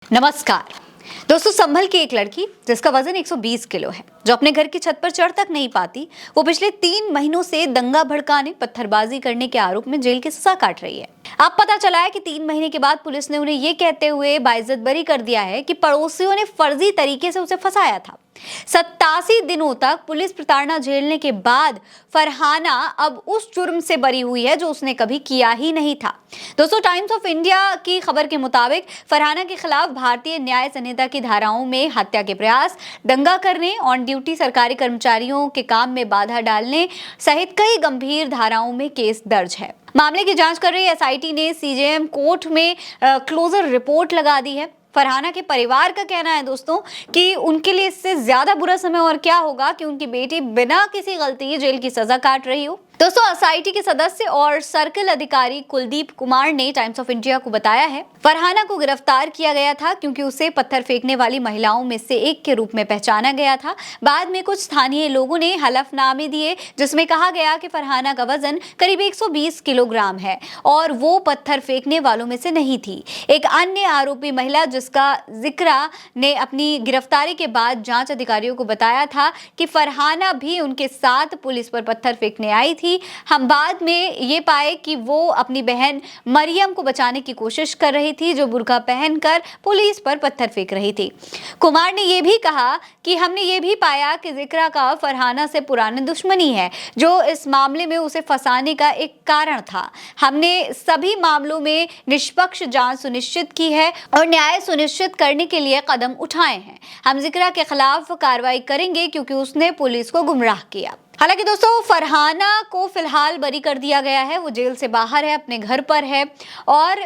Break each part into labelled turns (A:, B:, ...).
A: नमस्कार दोस्तों। संभल की एक लड़की जिसका वजन 120 किलो है, जो अपने घर की छत पर चढ़ तक नहीं पाती, वो पिछले 3 महीनों से दंगा भड़काने, पत्थरबाजी करने के आरोप में जेल की सजा काट रही है। अब पता चला है कि 3 महीने के बाद पुलिस ने उन्हें ये कहते हुए बाइज्जत बरी कर दिया है कि पड़ोसियों ने फर्जी तरीके से उसे फंसाया था। 87 दिनों तक पुलिस प्रताड़ना झेलने के बाद फरहाना अब उस जुर्म से बरी हुई है जो उसने कभी किया ही नहीं था। दोस्तों, टाइम्स ऑफ इंडिया की खबर के मुताबिक फरहाना के खिलाफ भारतीय न्याय संहिता की धाराओं में हत्या के प्रयास, दंगा करने, ऑन ड्यूटी सरकारी कर्मचारियों के काम में बाधा डालने सहित कई गंभीर धाराओं में केस दर्ज है। मामले की जांच कर रही एसआईटी ने सीजेएम कोर्ट में क्लोजर रिपोर्ट लगा दी है। फरहाना के परिवार का कहना है दोस्तों कि उनके लिए इससे ज्यादा बुरा समय और क्या होगा कि उनकी बेटी बिना किसी गलती जेल की सजा काट रही हो। दोस्तों, एसआईटी के सदस्य और सर्किल अधिकारी कुलदीप कुमार ने टाइम्स ऑफ इंडिया को बताया है, फरहाना को गिरफ्तार किया गया था क्योंकि उसे पत्थर फेंकने वाली महिलाओं में से एक के रूप में पहचाना गया था। बाद में कुछ स्थानीय लोगों ने हलफनामे दिए जिसमें कहा गया कि फरहाना का वजन करीब 120 किलोग्राम है और वो पत्थर फेंकने वालों में से नहीं थी। एक अन्य आरोपी महिला जिसका जिक्र ने अपनी गिरफ्तारी के बाद जांच अधिकारियों को बताया था कि फरहाना भी उनके साथ पुलिस पर पत्थर फेंकने आई थी। हम बाद में ये पाए कि वो अपनी बहन मरियम को बचाने की कोशिश कर रही थी, जो बुर्का पहनकर पुलिस पर पत्थर फेंक रही थी। कुमार ने यह भी कहा कि हमने ये भी पाया कि जिक्रा का फरहाना से पुरानी दुश्मनी है, जो इस मामले में उसे फंसाने का एक कारण था। हमने सभी मामलों में निष्पक्ष जांच सुनिश्चित की है और न्याय सुनिश्चित करने के लिए कदम उठाए हैं। हम जिक्रा के खिलाफ कार्रवाई करेंगे क्योंकि उसने पुलिस को गुमराह किया। हालांकि दोस्तों, फरहाना को फिलहाल बरी कर दिया गया है। वो जेल से बाहर है, अपने घर पर है और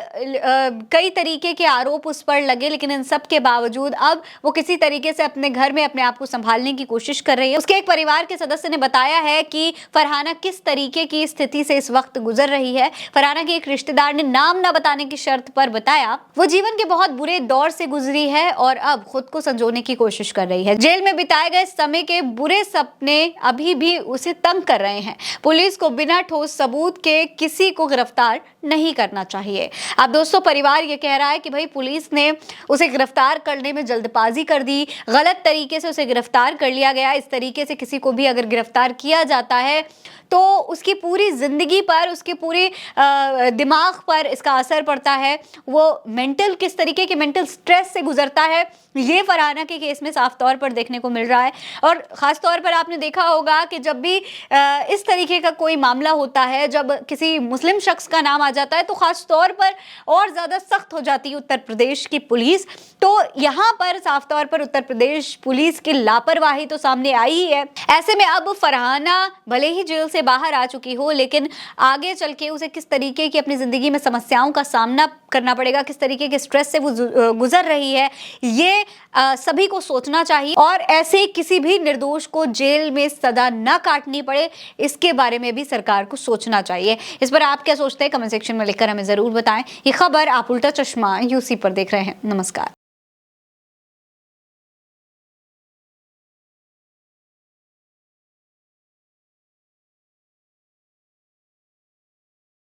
A: कई तरीके के आरोप उस पर लगे, लेकिन इन सब के बावजूद अब वो किसी तरीके से अपने घर में अपने आप को संभालने की कोशिश कर रही है। उसके एक परिवार के सदस्य ने बताया है कि फरहाना किस तरीके की स्थिति से इस वक्त गुजर रही है। फरहाना के एक रिश्तेदार ने नाम न बताने की शर्त पर बताया, वो जीवन के बहुत बुरे दौर से गुजरी है और अब खुद को संजोने की कोशिश कर रही है। जेल में बिताए गए समय के बुरे सपने अभी भी उसे तंग कर रहे हैं। पुलिस को बिना ठोस सबूत के किसी को गिरफ्तार नहीं करना चाहिए। अब दोस्तों, परिवार ये कह रहा है कि भाई पुलिस ने उसे गिरफ्तार करने में जल्दबाजी कर दी, गलत तरीके से उसे गिरफ्तार कर लिया गया। इस तरीके से किसी को भी अगर गिरफ्तार किया जाता है तो उसकी पूरी जिंदगी पर, उसके पूरे दिमाग पर इसका असर पड़ता है। वो मेंटल किस तरीके के मेंटल स्ट्रेस से गुजरता है, ये फरहाना के केस में साफ तौर पर देखने को मिल रहा है। और खास तौर पर आपने देखा होगा कि जब भी इस तरीके का कोई मामला होता है, जब किसी मुस्लिम शख्स का नाम आ जाता है तो खास तौर पर और ज्यादा सख्त हो जाती है उत्तर प्रदेश की पुलिस। तो यहाँ पर साफ तौर पर उत्तर प्रदेश पुलिस की लापरवाही तो सामने आई ही है। ऐसे में अब फरहाना भले ही जेल से बाहर आ चुकी हो, लेकिन आगे चल के उसे किस तरीके की अपनी जिंदगी में समस्याओं का सामना करना पड़ेगा, किस तरीके के स्ट्रेस से वो गुजर रही है, ये सभी को सोचना चाहिए और ऐसे किसी भी निर्दोष को जेल में सजा न काटनी पड़े, इसके बारे में भी सरकार को सोचना चाहिए। इस पर आप क्या सोचते हैं, कमेंट सेक्शन में लिखकर हमें जरूर बताएं। ये खबर आप उल्टा चश्मा यूसी पर देख रहे हैं। नमस्कार।